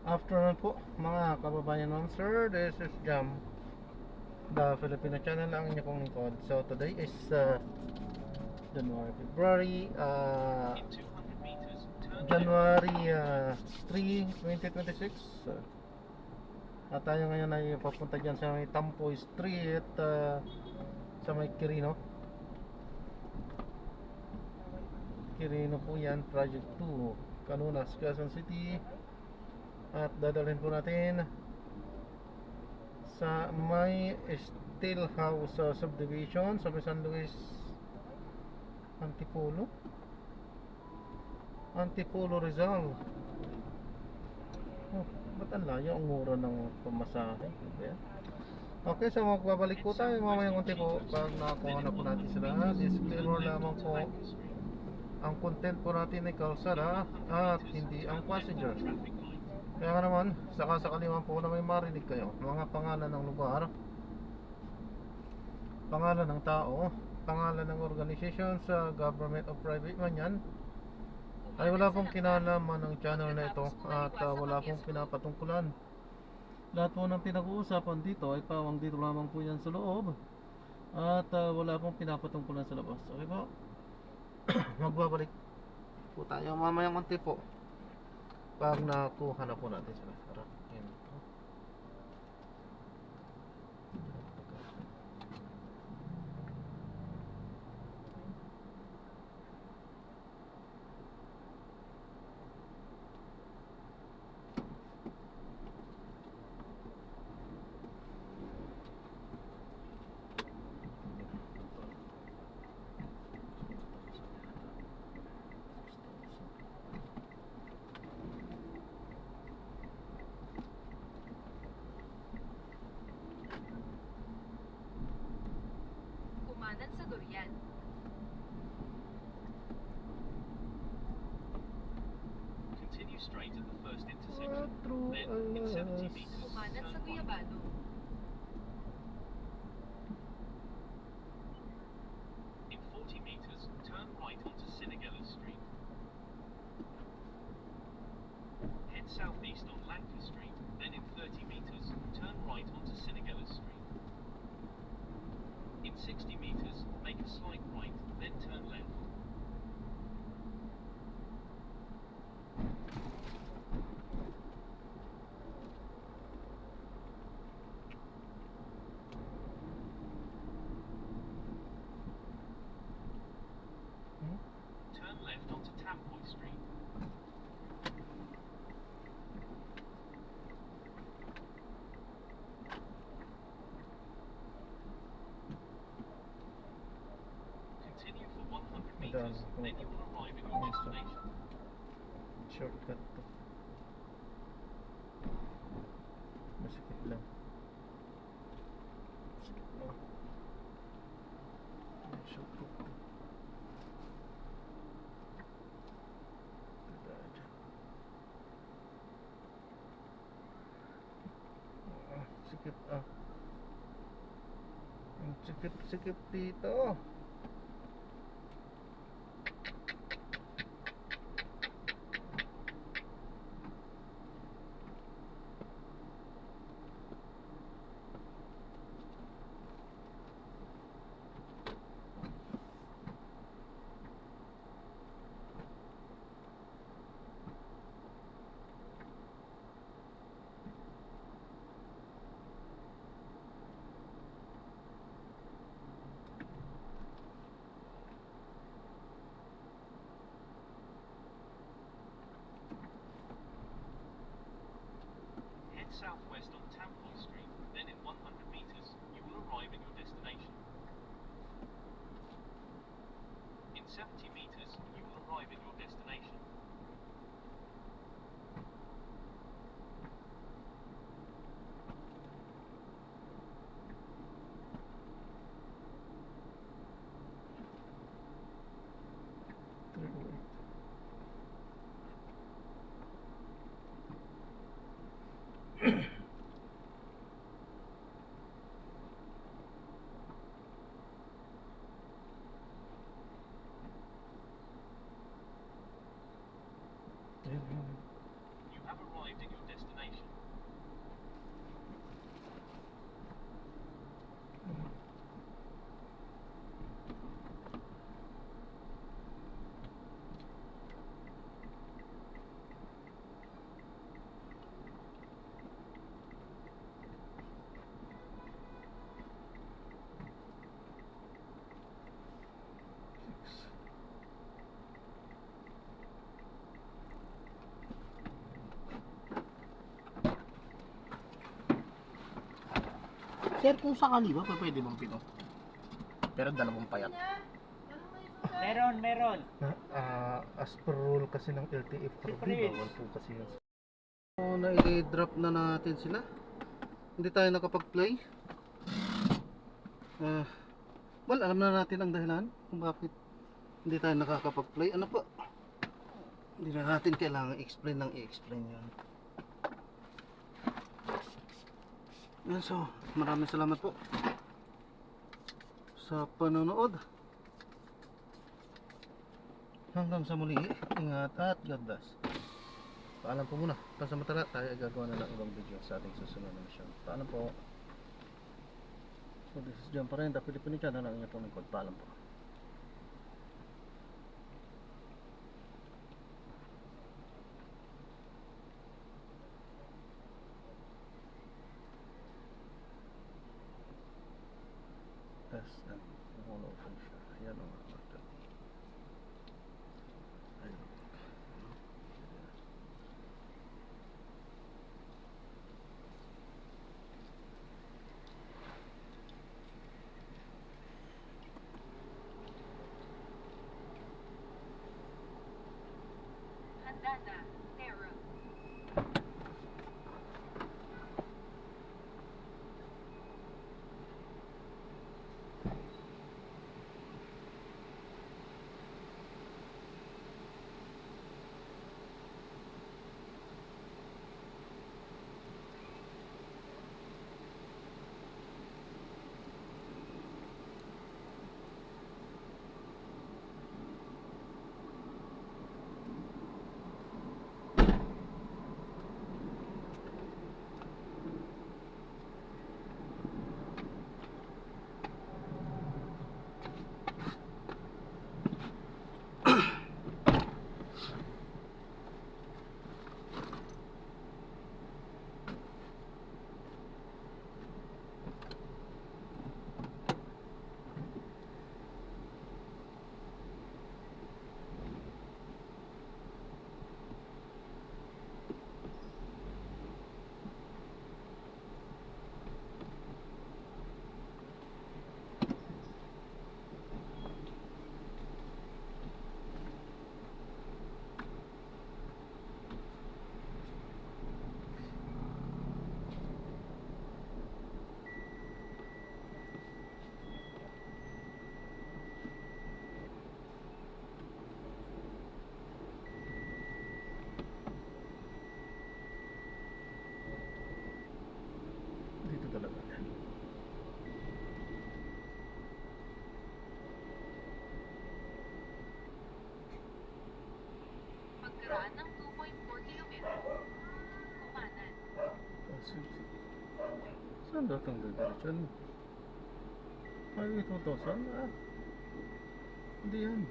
Afternoon po mga kababayan ma'am sir. This is Jam, the Filipino channel ang inyo pong lingkod. So today is January, February January 3, 2026. At tayo ngayon ay papunta dyan sa may Tampoy Street, sa may Quirino po yan, Project 2, Canunas, Quezon City. At dadalhin po natin sa may Steel House subdivision sa may San Luis Antipolo Rizal. Oh, ba't ang layo? Ang mura ng pamasahe. Okay, so magbabalik po tayo mamayang unti po pag nakakuha na po natin sila. Disclaimer lamang po, ang content po natin ay kalsada at hindi ang passenger. Kaya nga naman, sakasakali man po na may marinig kayo, mga pangalan ng lugar, pangalan ng tao, pangalan ng organization sa government o private man yan, ay wala pong kinalaman ng channel na ito at wala pong pinapatungkulan. Lahat po ng pinag-uusapan dito ay pawang dito lamang po yan sa loob at wala pong pinapatungkulan sa labas. Okay po? Magbabalik po tayo mamayang unti po pag nakuha na po natin sila. Yan po. Kumanan sa Durian. Continue straight at the first intersection. Then, in 70 meters, Kumanan sa turn right. Guyabano. In 40 meters, turn right onto Sinigella Street. Head southeast on Langford Street. Then, in 30 meters, turn right onto Sinigella Street. In 60 meters, make a slight right, then turn left. Turn left onto Tampoy Street. Continue for 100 meters, then you will arrive at your destination. Shortcut to. Masikip lang. Shortcut to. Sikip ang sikip dito. Head southwest on Tampoy Street, then in 100 meters, you will arrive at your destination. In 70 meters, you will arrive at your destination. You have have arrived at your destination. Sir, kung sakali ba, pwede bang pito? Pero dalawang payat. Meron. As per rule kasi ng LTF Siyempre. bawal po kasi yun. So, na-drop na natin sila. Hindi tayo nakapag-play. Well, alam na natin ang dahilan kung bakit hindi tayo nakakapag-play. Ano po? Hindi na natin kailangan i-explain yan. Yan, so, maraming salamat po sa panonood. Hanggang sa muli, ingat at God bless. Paalam po muna. Pasamantala tayo ay gagawa na ng ibang video sa ating susunod na mission. Paalam po. So this is John Parenta, Pilipino Channel, ang inyong pumingkod. Paalam po. SM Mall of Asia. Ayan o nga natin. Ayun. Handa na, Terra. Dito talaga yan. Magkaraan ng 2.4 kilometro. Kumanan. Saan datang diretso? Ay, ito to. Saan? Hindi yan.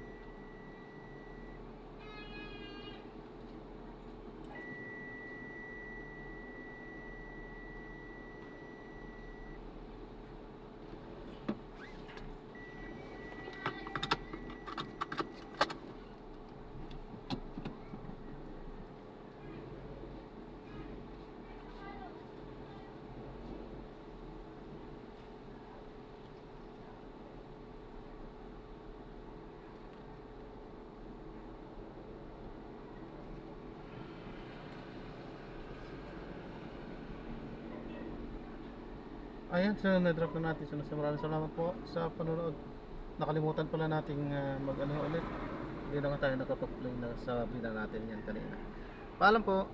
Ayan, so na-drop na natin. So, maraming salamat po sa panonood. Nakalimutan pala nating mag-ano ulit. Hindi na nga tayo nakapag-play na sa bida natin yan kanina. Paalam po.